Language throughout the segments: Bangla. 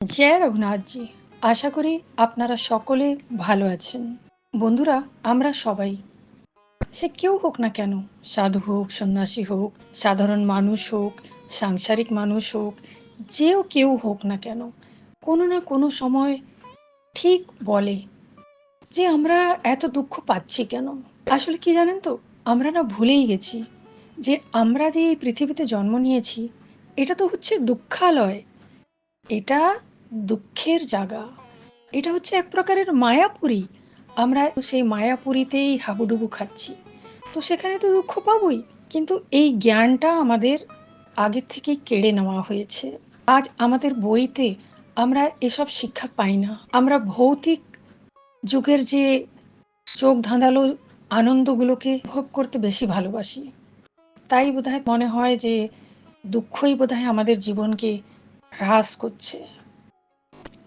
জয় রঘুনাথজি। আশা করি আপনারা সকলে ভালো আছেন। বন্ধুরা, আমরা সবাই, সে কেউ হোক না কেন, সাধু হোক, সন্ন্যাসী হোক, সাধারণ মানুষ হোক, সাংসারিক মানুষ হোক, কেউ হোক না কেন, কোনো না কোনো সময় ঠিক বলে যে আমরা এত দুঃখ পাচ্ছি কেন। আসলে কি জানেন তো, আমরা না ভুলেই গেছি যে আমরা যে এই পৃথিবীতে জন্ম নিয়েছি, এটা তো হচ্ছে দুঃখালয়। এটা দুঃখের জায়গা। এটা হচ্ছে এক প্রকারের মায়াপুরী। আমরা সেই মায়াপুরীতেই হাবুডুবু খাচ্ছি, তো সেখানে তো দুঃখ পাবই। কিন্তু এই জ্ঞানটা আমাদের আগের থেকেই কেড়ে নেওয়া হয়েছে। আজ আমাদের বইতে আমরা এসব শিক্ষা পাই না। আমরা ভৌতিক যুগের যে চোখ ধাঁধালো আনন্দগুলোকে ভোগ করতে বেশি ভালোবাসি। তাই বোধহয় মনে হয় যে দুঃখই বোধহয় আমাদের জীবনকে হ্রাস করছে।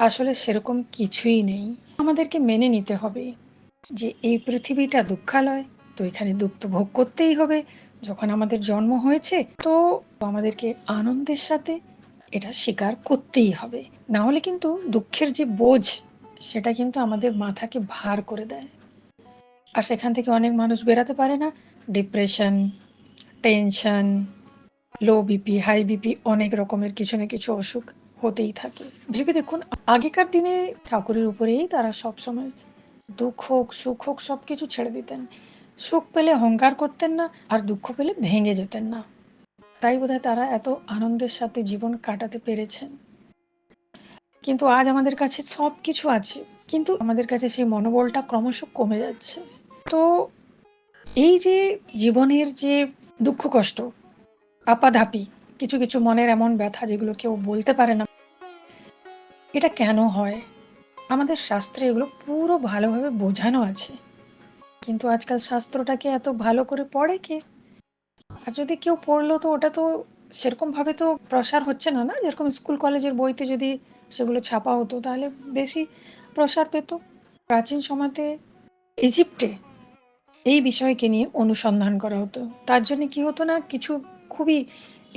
আসলে সেরকম কিছুই নেই। আমাদেরকে মেনে নিতে হবে যে এই পৃথিবীটা দুঃখালয়, তো এখানে দুঃখ তো ভোগ করতেই হবে। যখন আমাদের জন্ম হয়েছে, তো আমাদেরকে আনন্দের সাথে এটা স্বীকার করতেই হবে। না হলে কিন্তু দুঃখের যে বোঝ, সেটা কিন্তু আমাদের মাথাকে ভার করে দেয়। আর সেখান থেকে অনেক মানুষ বেরাতে পারে না। Depression, tension, low BP, high BP, অনেক রকমের কিছু না কিছু অসুখ হতেই থাকে। ভেবে দেখুন, আগেকার দিনে ঠাকুরের উপরেই তারা সবসময় দুঃখ হোক সুখ হোক সবকিছু ছেড়ে দিতেন। সুখ পেলে অহংকার করতেন না, আর দুঃখ পেলে ভেঙে যেতেন না। তাই বোধহয় তারা এত আনন্দের সাথে জীবন কাটাতে পেরেছেন। কিন্তু আজ আমাদের কাছে সব কিছু আছে, কিন্তু আমাদের কাছে সেই মনোবলটা ক্রমশ কমে যাচ্ছে। তো এই যে জীবনের যে দুঃখ কষ্ট, আপাধাপি কিছু কিছু মনের এমন ব্যথা যেগুলো কেউ বলতে পারে না, এটা কেন হয়? আমাদের শাস্ত্রে এগুলো পুরো ভালোভাবে বোঝানো আছে, কিন্তু আজকাল শাস্ত্রটাকে এত ভালো করে পড়ে কে? আর যদি কেউ পড়লো, তো ওটা তো সেরকম ভাবে তো প্রসার হচ্ছে না, না যেরকম স্কুল কলেজের বইতে যদি সেগুলো ছাপা হতো তাহলে বেশি প্রসার পেত। প্রাচীন সময়তে ইজিপ্টে এই বিষয়কে নিয়ে অনুসন্ধান করা হতো। তার জন্য কি হতো না, কিছু খুবই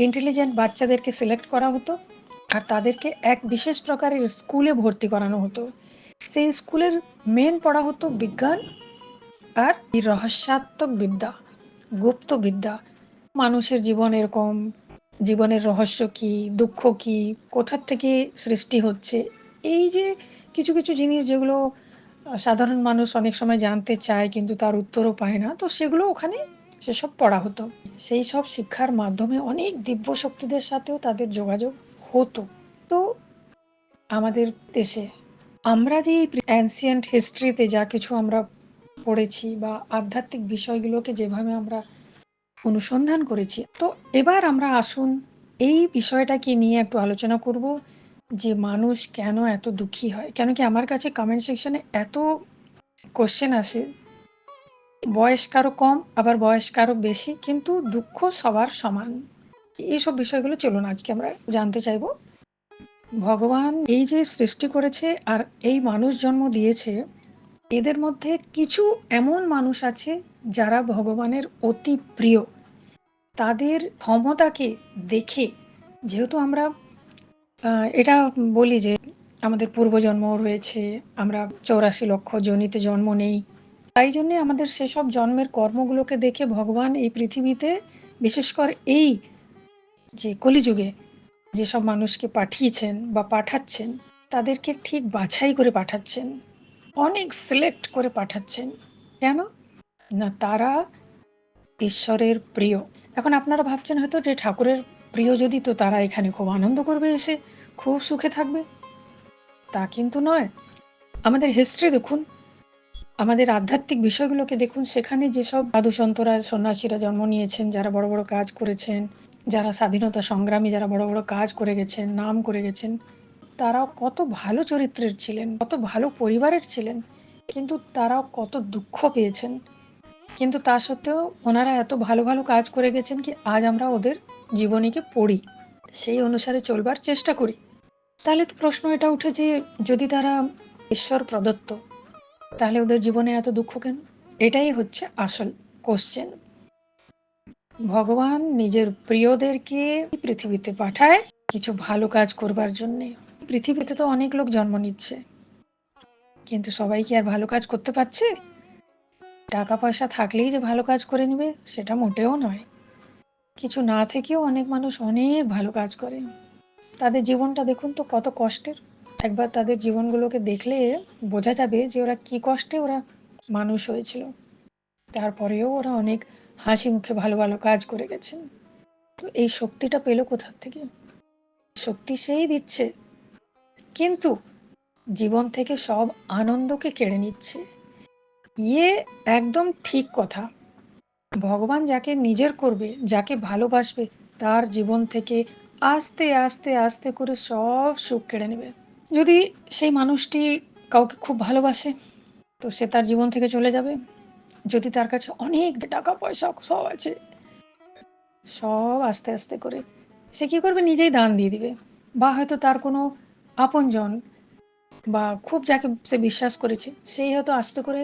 ইন্টেলিজেন্ট বাচ্চাদেরকে সিলেক্ট করা হতো, আর তাদেরকে এক বিশেষ প্রকারের স্কুলে ভর্তি করানো হতো। সেই স্কুলের মেন পড়া হতো বিজ্ঞান আর এই রহস্যাত্মক বিদ্যা, গুপ্ত বিদ্যা। মানুষের জীবন এরকম, জীবনের রহস্য কি, দুঃখ কি, কোথার থেকে সৃষ্টি হচ্ছে, এই যে কিছু কিছু জিনিস যেগুলো সাধারণ মানুষ অনেক সময় জানতে চায় কিন্তু তার উত্তরও পায় না, তো সেগুলো ওখানে সেসব পড়া হতো। সেই সব শিক্ষার মাধ্যমে অনেক দিব্য শক্তিদের সাথেও তাদের যোগাযোগ হতো। তো আমাদের দেশে আমরা যে অ্যানসিয়েন্ট হিস্ট্রিতে যা কিছু আমরা পড়েছি বা আধ্যাত্মিক বিষয়গুলোকে যেভাবে আমরা অনুসন্ধান করেছি, তো এবার আমরা আসুন এই বিষয়টাকে নিয়ে একটু আলোচনা করব যে মানুষ কেন এত দুঃখী হয়। কেন কি আমার কাছে কমেন্ট সেকশনে এত কোশ্চেন আসে, বয়স কারো কম আবার বয়স কারো বেশি, কিন্তু দুঃখ সবার সমান। এইসব বিষয়গুলো চলুন আজকে আমরা জানতে চাইবো। ভগবান এই যে সৃষ্টি করেছে আর এই মানুষ জন্ম দিয়েছে, এদের মধ্যে কিছু এমন মানুষ আছে যারা ভগবানের অতি প্রিয়। তাদের ক্ষমতাকে দেখে, যেহেতু আমরা এটা বলি যে আমাদের পূর্বজন্ম রয়েছে, আমরা 84 লক্ষ যোনিতে জন্ম নেই, তাই জন্যে আমাদের সেসব জন্মের কর্মগুলোকে দেখে ভগবান এই পৃথিবীতে, বিশেষ করে এই যে কলিযুগে যেসব মানুষকে পাঠিয়েছেন বা পাঠাচ্ছেন, তাদেরকে ঠিক বাছাই করে পাঠাচ্ছেন, অনেক সিলেক্ট করে পাঠাচ্ছেন। কেন না, তারা ঈশ্বরের প্রিয়। এখন আপনারা ভাবছেন হয়তো যে ঠাকুরের প্রিয় যদি, তো তারা এখানে খুব আনন্দ করবে, এসে খুব সুখে থাকবে। তা কিন্তু নয়। আমাদের হিস্ট্রি দেখুন, আমাদের আধ্যাত্মিক বিষয়গুলোকে দেখুন, সেখানে যেসব সাধু সন্তরা সন্ন্যাসীরা জন্ম নিয়েছেন, যারা বড় বড় কাজ করেছেন, যারা স্বাধীনতা সংগ্রামী, যারা বড় বড় কাজ করে গেছেন, নাম করে গেছেন, তারাও কত ভালো চরিত্রের ছিলেন, কত ভালো পরিবারের ছিলেন, কিন্তু তারাও কত দুঃখ পেয়েছেন। কিন্তু তা সত্ত্বেও ওনারা এত ভালো ভালো কাজ করে গেছেন কি আজ আমরা ওদের জীবনীকে পড়ি, সেই অনুসারে চলবার চেষ্টা করি। তাহলে তো প্রশ্ন এটা উঠে যে যদি তারা ঈশ্বর প্রদত্ত, তাহলে ওদের জীবনে এত দুঃখ কেন? এটাই হচ্ছে আসল কোশ্চেন। ভগবান নিজের প্রিয়দেরকে পৃথিবীতে পাঠায় কিছু ভালো কাজ করবার জন্যে। পৃথিবীতে তো অনেক লোক জন্ম নিচ্ছে, কিন্তু সবাই কি আর ভালো কাজ করতে পারছে? টাকা পয়সা থাকলেই যে ভালো কাজ করে নেবে সেটা মোটেও নয়। কিছু না থেকেও অনেক মানুষ অনেক ভালো কাজ করে। তাদের জীবনটা দেখুন তো কত কষ্টের। একবার তাদের জীবনগুলোকে দেখলে বোঝা যাবে যে ওরা কি কষ্টে ওরা মানুষ হয়েছিল। তারপরেও ওরা অনেক হাসি মুখে ভালো ভালো কাজ করে গেছেন। তো এই শক্তিটা পেল কোথা থেকে? শক্তি সেই দিচ্ছে, কিন্তু জীবন থেকে সব আনন্দকে কেড়ে নিচ্ছে। ইয়ে একদম ঠিক কথা। ভগবান যাকে নিজের করবে, যাকে ভালোবাসবে, তার জীবন থেকে আস্তে আস্তে আস্তে করে সব সুখ কেড়ে নেবে। যদি সেই মানুষটি কাউকে খুব ভালোবাসে, তো সে তার জীবন থেকে চলে যাবে। যদি তার কাছে অনেক টাকা পয়সা সব আছে, সব আস্তে আস্তে করে সে কি করবে, নিজেই দান দিয়ে দিবে। বা হয়তো তার কোনো আপনজন বা খুব যাকে সে বিশ্বাস করেছে, সেই হয়তো আস্তে করে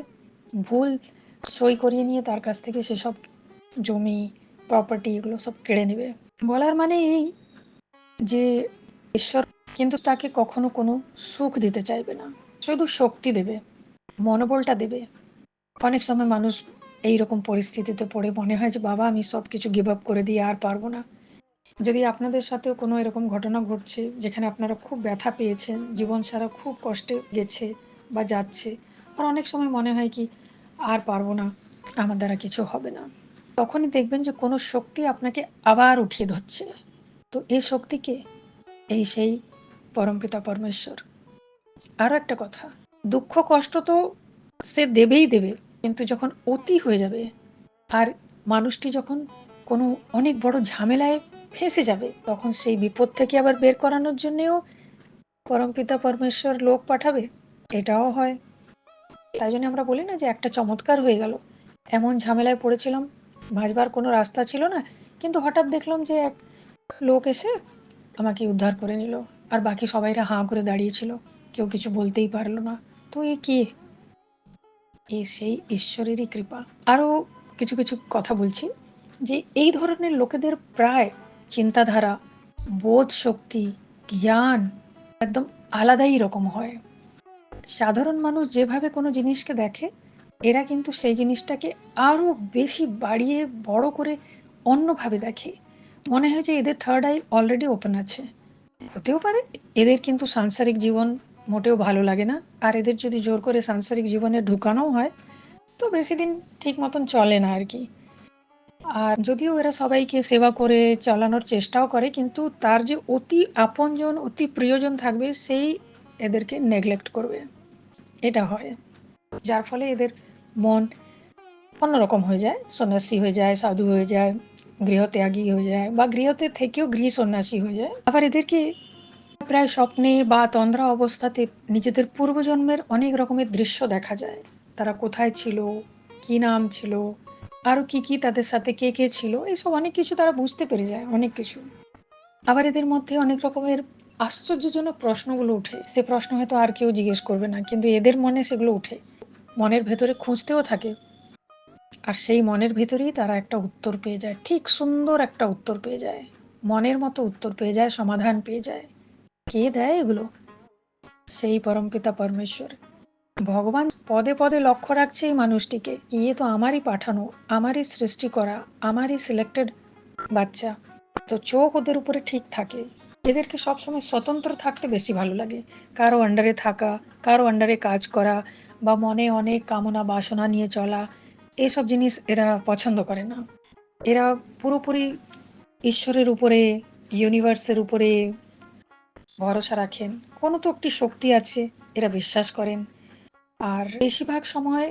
ভুল সই করিয়ে নিয়ে তার কাছ থেকে সেসব জমি, প্রপার্টি এগুলো সব কেড়ে নেবে। বলার মানে এই যে ঈশ্বর কিন্তু তাকে কখনো কোনো সুখ দিতে চাইবে না, শুধু শক্তি দেবে, মনোবলটা দেবে। অনেক সময় মানুষ এইরকম পরিস্থিতিতে পড়ে মনে হয় যে বাবা আমি সব কিছু গিভ আপ করে দিয়ে আর পারবো না। যদি আপনাদের সাথেও কোনো এরকম ঘটনা ঘটছে যেখানে আপনারা খুব ব্যথা পেয়েছেন, জীবন সারা খুব কষ্টে গেছে বা যাচ্ছে, আর অনেক সময় মনে হয় কি আর পারবো না, আমার দ্বারা কিছু হবে না, তখনই দেখবেন যে কোনো শক্তি আপনাকে আবার উঠিয়ে ধরছে। তো এই শক্তিকে এই সেই পরমপিতা পরমেশ্বর। আরও একটা কথা, দুঃখ কষ্ট তো সে দেবেই দেবে, কিন্তু যখন অতি হয়ে যাবে আর মানুষটি যখন কোনো অনেক বড় ঝামেলায় ফেঁসে যাবে, তখন সেই বিপদ থেকে আবার বের করানোর জন্যেও পরমপিতা পরমেশ্বর লোক পাঠাবে, এটাও হয়। তাই জন্য আমরা বলি না যে একটা চমৎকার হয়ে গেল, এমন ঝামেলায় পড়েছিলাম, বাঁচবার কোনো রাস্তা ছিল না, কিন্তু হঠাৎ দেখলাম যে এক লোক এসে আমাকে উদ্ধার করে নিল, আর বাকি সবাইরা হাঁ করে দাঁড়িয়েছিল, কেউ কিছু বলতেই পারলো না। তো এ কি? এই সেই ঈশ্বরেরই কৃপা। আরও কিছু কিছু কথা বলছি যে এই ধরনের লোকেদের প্রায় চিন্তাধারা, বোধ শক্তি, জ্ঞান একদম আলাদাই রকম হয়। সাধারণ মানুষ যেভাবে কোনো জিনিসকে দেখে, এরা কিন্তু সেই জিনিসটাকে আরও বেশি বাড়িয়ে বড় করে অন্যভাবে দেখে। মনে হয় যে এদের থার্ড আই অলরেডি ওপেন আছে। হতেও পারে এদের কিন্তু সাংসারিক জীবন মোটেও ভালো লাগে না, আর এদের যদি জোর করে সাংসারিক জীবনে ঢুকানোও হয় তো বেশি দিন ঠিক মতন চলে না আর কি। আর যদিও এরা সবাইকে সেবা করে চালানোর চেষ্টাও করে, কিন্তু তার যে অতি আপনজন, অতি প্রিয়জন থাকবে, সেই এদেরকে নেগলেক্ট করবে, এটা হয়। যার ফলে এদের মন অন্যরকম হয়ে যায়, সন্ন্যাসী হয়ে যায়, সাধু হয়ে যায়, গৃহত্যাগী হয়ে যায়, বা গৃহতে থেকেও গৃহ সন্ন্যাসী হয়ে যায়। আবার এদেরকে প্রায় স্বপ্নে বা তন্দ্রা অবস্থাতে নিজেদের পূর্বজন্মের অনেক রকমের দৃশ্য দেখা যায়। তারা কোথায় ছিল, কি নাম ছিল, আরও কি কি তাদের সাথে কে কে ছিল, এইসব অনেক কিছু তারা বুঝতে পেরে যায়, অনেক কিছু। আবার এদের মধ্যে অনেক রকমের আশ্চর্যজনক প্রশ্নগুলো উঠে, সে প্রশ্ন হয়তো আর কেউ জিজ্ঞেস করবে না, কিন্তু এদের মনে সেগুলো উঠে, মনের ভেতরে খুঁজতেও থাকে। আর সেই মনের ভেতরেই তারা একটা উত্তর পেয়ে যায়, ঠিক সুন্দর একটা উত্তর পেয়ে যায়, মনের মতো উত্তর পেয়ে যায়, সমাধান পেয়ে যায়। কে দেয় এগুলো? সেই পরমপিতা পরমেশ্বর। ভগবান পদে পদে লক্ষ্য রাখছে এই মানুষটিকে, ইয়ে তো আমারই পাঠানো, আমারই সৃষ্টি করা, আমারই সিলেক্টেড বাচ্চা। তো চোখ ওদের উপরে ঠিক থাকে। এদেরকে সবসময় স্বতন্ত্র থাকতে বেশি ভালো লাগে, কারো আন্ডারে থাকা, কারো আন্ডারে কাজ করা, বা মনে অনেক কামনা বাসনা নিয়ে চলা, এসব জিনিস এরা পছন্দ করে না। এরা পুরোপুরি ঈশ্বরের উপরে, ইউনিভার্সের উপরে ভরসা রাখেন। কোনো তো একটি শক্তি আছে, এরা বিশ্বাস করেন। আর বেশিরভাগ সময়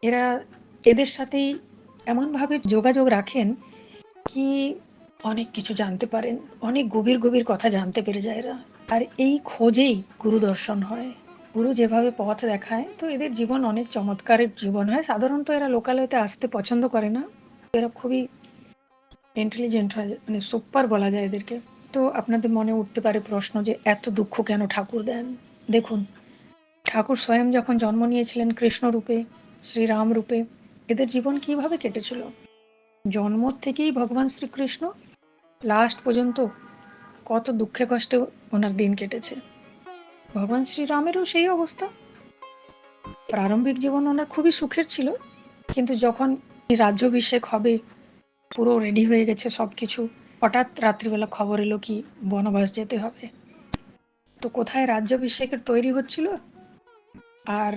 এরা এদের সাথেই এমনভাবে যোগাযোগ রাখেন কি অনেক কিছু জানতে পারেন, অনেক গভীর গভীর কথা জানতে পেরে যায় এরা। আর এই খোঁজেই গুরু দর্শন হয়। গুরু যেভাবে পথ দেখায়, তো এদের জীবন অনেক চমৎকারের জীবন হয়। সাধারণত এরা লোকালয়তে আসতে পছন্দ করে না, এরা খুবই ইন্টেলিজেন্ট হয়, মানে সুপার বলা যায় এদেরকে। তো আপনাদের মনে উঠতে পারে প্রশ্ন যে এত দুঃখ কেন ঠাকুর দেন? দেখুন, ঠাকুর স্বয়ং যখন জন্ম নিয়েছিলেন কৃষ্ণ রূপে, শ্রীরাম রূপে, এদের জীবন কিভাবে কেটেছিল? জন্ম থেকেই ভগবান শ্রীকৃষ্ণ লাস্ট পর্যন্ত কত দুঃখে কষ্টে ওনার দিন কেটেছে। ভগবান শ্রীরামেরও সেই অবস্থা। প্রারম্ভিক জীবন ওনার খুবই সুখের ছিল, কিন্তু যখন এই রাজ্যাভিষেক হবে, পুরো রেডি হয়ে গেছে সবকিছু, হঠাৎ রাত্রিবেলা খবর এলো কি বনবাস যেতে হবে। তো কোথায় রাজ্যাভিষেকের তৈরি হচ্ছিল, আর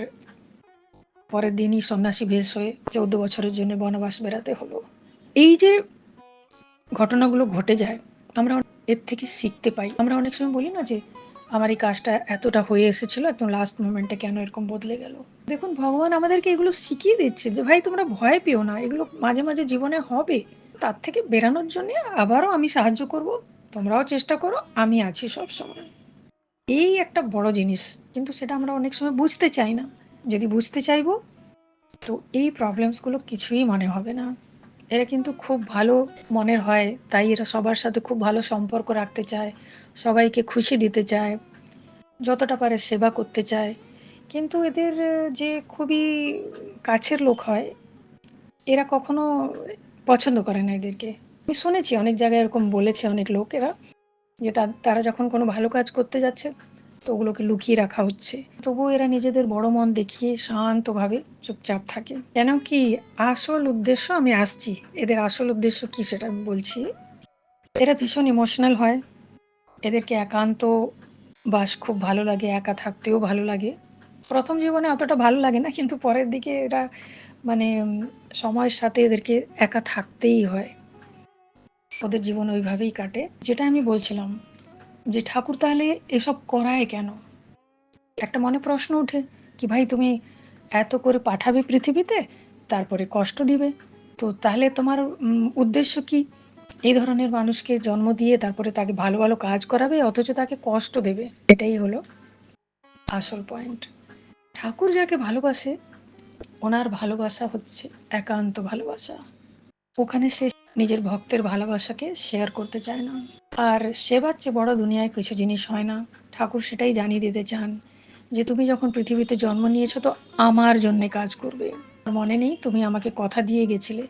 পরের দিনই সন্ন্যাসী বেশ হয়ে 14 বছরের জন্য বনবাস বেরাতে হলো। এই যে ঘটনাগুলো ঘটে যায়, আমরা এর থেকে শিখতে পাই। আমরা অনেক সময় বলি না যে আমার এই কাজটা এতটা হয়ে এসেছিল, একদম লাস্ট মোমেন্টে কেন এরকম বদলে গেল। দেখুন, ভগবান আমাদেরকে এগুলো শিখিয়ে দিচ্ছে যে ভাই তোমরা ভয় পেও না, এগুলো মাঝে মাঝে জীবনে হবে। তার থেকে বেরানোর জন্য আবারও আমি সাহায্য করব, তোমরাও চেষ্টা করো, আমি আছি সব সময়। এই একটা বড় জিনিস, কিন্তু সেটা আমরা অনেক সময় বুঝতে চাই না। যদি বুঝতে চাইবো তো এই প্রবলেমসগুলো কিছুই মনে হবে না। এরা কিন্তু খুব ভালো মনের হয়, তাই এরা সবার সাথে খুব ভালো সম্পর্ক রাখতে চায়, সবাইকে খুশি দিতে চায়, যতটা পারে সেবা করতে চায়। কিন্তু এদের যে খুবই কাছের লোক হয়, এরা কখনো পছন্দ করে না এদেরকে। আমি শুনেছি অনেক জায়গায় এরকম বলেছে অনেক লোক, এরা যে তারা যখন কোনো ভালো কাজ করতে যাচ্ছে তো ওগুলোকে লুকিয়ে রাখা হচ্ছে, তবুও এরা নিজেদের বড় মন দেখিয়ে শান্তভাবে চুপচাপ থাকে। কেন কি আসল উদ্দেশ্য, আমি আসছি এদের আসল উদ্দেশ্য কি সেটা আমি বলছি। এরা ভীষণ ইমোশনাল হয়, এদেরকে একান্ত বাস খুব ভালো লাগে, একা থাকতেও ভালো লাগে। প্রথম জীবনে অতটা ভালো লাগে না, কিন্তু পরের দিকে এরা মানে সময়ের সাথে এদেরকে একা থাকতেই হয়, ওদের জীবন ওইভাবেই কাটে। যেটা আমি বলছিলাম যে ঠাকুর তাহলে এসব করায় কেন, একটা মনে প্রশ্ন ওঠে কি ভাই তুমি এত করে পাঠাবে পৃথিবীতে, তারপরে কষ্ট দিবে, তো তাহলে তোমার উদ্দেশ্য কি? এই ধরনের মানুষকে জন্ম দিয়ে তারপরে তাকে ভালো ভালো কাজ করাবে, অথচ তাকে কষ্ট দেবে। এটাই হলো আসল পয়েন্ট। ঠাকুর যাকে ভালোবাসে, ওনার ভালোবাসা হচ্ছে একান্ত ভালোবাসা। ওখানে সে নিজের ভক্তের ভালোবাসাকে শেয়ার করতে চায় না। আর সেবার চেয়ে বড় দুনিয়ায় কিছু জিনিস হয় না। ঠাকুর সেটাই জানিয়ে দিতে চান যে তুমি যখন পৃথিবীতে জন্ম নিয়েছো তো আমার জন্য কাজ করবে। মনে নেই তুমি আমাকে কথা দিয়ে গেছিলে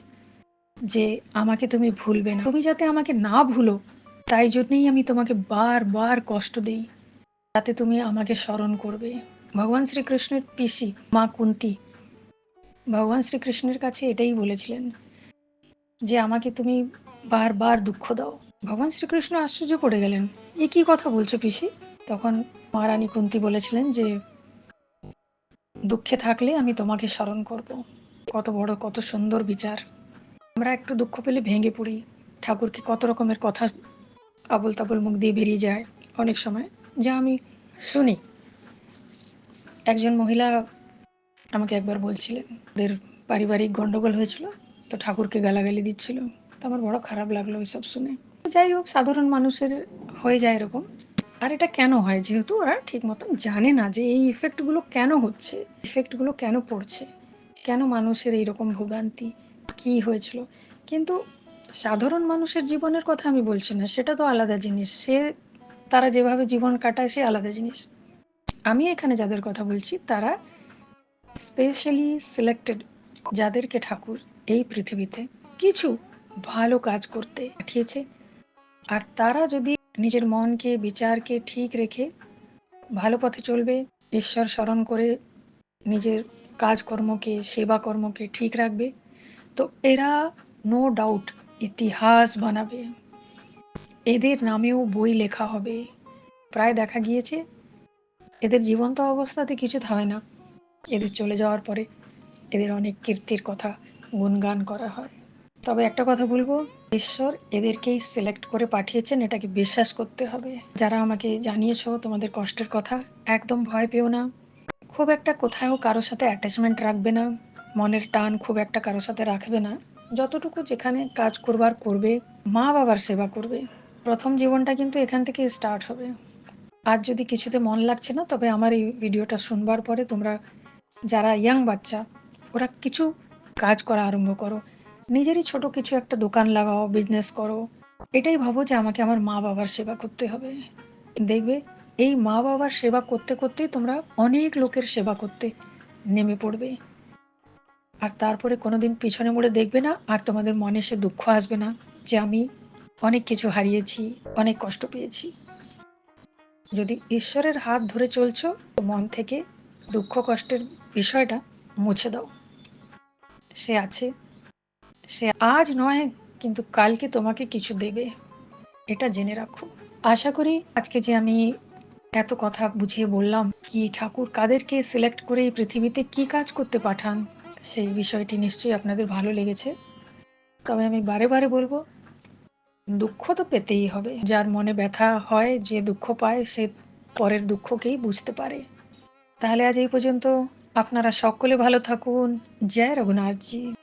যে আমাকে তুমি ভুলবে না, তুমি যাতে আমাকে না ভুলো তাই জন্যই আমি তোমাকে বারবার কষ্ট দিই, যাতে তুমি আমাকে স্মরণ করবে। ভগবান শ্রীকৃষ্ণের পিসি মা কুন্তী ভগবান শ্রীকৃষ্ণের কাছে এটাই বলেছিলেন যে আমাকে তুমি বারবার দুঃখ দাও। ভগবান শ্রীকৃষ্ণ আশ্চর্য পড়ে গেলেন, এ কি কথা বলছো পিসি? তখন মহারানী কুন্তী বলেছিলেন যে দুঃখে থাকলে আমি তোমাকে স্মরণ করব। কত বড়, কত সুন্দর বিচার। আমরা একটু দুঃখ পেলে ভেঙে পড়ি, ঠাকুরকে কত রকমের কথা আবল তাবল মুখ দিয়ে বেরিয়ে যায় অনেক সময়, যা আমি শুনি। একজন মহিলা আমাকে একবার বলছিলেন ওদের পারিবারিক গন্ডগোল হয়েছিল, তো ঠাকুরকে গালাগালি দিচ্ছিল। তো আমার বড় খারাপ লাগলো ওইসব শুনে। যাই হোক, সাধারণ মানুষের হয়ে যায় এরকম। আর এটা কেন হয়, যেহেতু ওরা ঠিক মতন জানে না যে এই ইফেক্টগুলো কেন হচ্ছে, ইফেক্টগুলো কেন পড়ছে, কেন মানুষের এইরকম ভোগান্তি, কি হয়েছিল। কিন্তু সাধারণ মানুষের জীবনের কথা আমি বলছি না, সেটা তো আলাদা জিনিস, তারা যেভাবে জীবন কাটায় সে আলাদা জিনিস। আমি এখানে যাদের কথা বলছি তারা স্পেশালি সিলেক্টেড, যাদেরকে ঠাকুর এই পৃথিবীতে কিছু ভালো কাজ করতে পাঠিয়েছে। আর তারা যদি নিজের মনকে বিচারকে ঠিক রেখে ভালো পথে চলবে, ঈশ্বর স্মরণ করে নিজের কাজকর্মকে সেবা কর্মকে ঠিক রাখবে, তো এরা নো ডাউট ইতিহাস বানাবে, এদের নামেও বই লেখা হবে। প্রায় দেখা গিয়েছে এদের জীবন্ত অবস্থাতে কিছু হয় না, এদের চলে যাওয়ার পরে এদের অনেক কীর্তির কথা গুণগান করা হয়। তবে একটা কথা বলবো, ঈশ্বর এদেরকেই সিলেক্ট করে পাঠিয়েছেন, এটাকে বিশ্বাস করতে হবে। যারা আমাকে জানিয়েছো তোমাদের কষ্টের কথা, একদম ভয় পেও না, খুব একটা কোথাও কারোর সাথে অ্যাটাচমেন্ট রাখবে না, মনের টান খুব একটা কারোর সাথে রাখবে না। যতটুকু যেখানে কাজ করবার করবে, মা বাবার সেবা করবে। প্রথম জীবনটা কিন্তু এখান থেকে স্টার্ট হবে। আজ যদি কিছুতে মন লাগছে না, তবে আমার এই ভিডিওটা শুনবার পরে তোমরা যারা ইয়াং বাচ্চা, ওরা কিছু কাজ করা আরম্ভ করো, নিজেরই ছোট কিছু একটা দোকান লাগাও, বিজনেস করো। এটাই ভাবো যে আমাকে আমার মা বাবার সেবা করতে হবে। দেখবে এই মা বাবার সেবা করতে করতেই তোমরা অনেক লোকের সেবা করতে নেমে পড়বে। আর তারপরে কোনোদিন পিছনে মুড়ে দেখবে না, আর তোমাদের মনে সে দুঃখ আসবে না যে আমি অনেক কিছু হারিয়েছি, অনেক কষ্ট পেয়েছি। যদি ঈশ্বরের হাত ধরে চলছো, তো মন থেকে দুঃখ কষ্টের বিষয়টা মুছে দাও। সে আছে, সে আজ নয় কিন্তু কালকে তোমাকে কিছু দেবে, এটা জেনে রাখো। আশা করি আজকে যে আমি এত কথা বুঝিয়ে বললাম, কি ঠাকুর কাদেরকে সিলেক্ট করে এই পৃথিবীতে কি কাজ করতে পাঠান, সেই বিষয়টি নিশ্চয়ই আপনাদের ভালো লেগেছে। তবে আমি বারে বারে বলবো, দুঃখ তো পেতেই হবে। যার মনে ব্যথা হয়, যে দুঃখ পায়, সে পরের দুঃখকেই বুঝতে পারে। তাহলে আজ এই পর্যন্ত। আপনারা সকলে ভালো থাকুন। জয় রঘুনাথজি।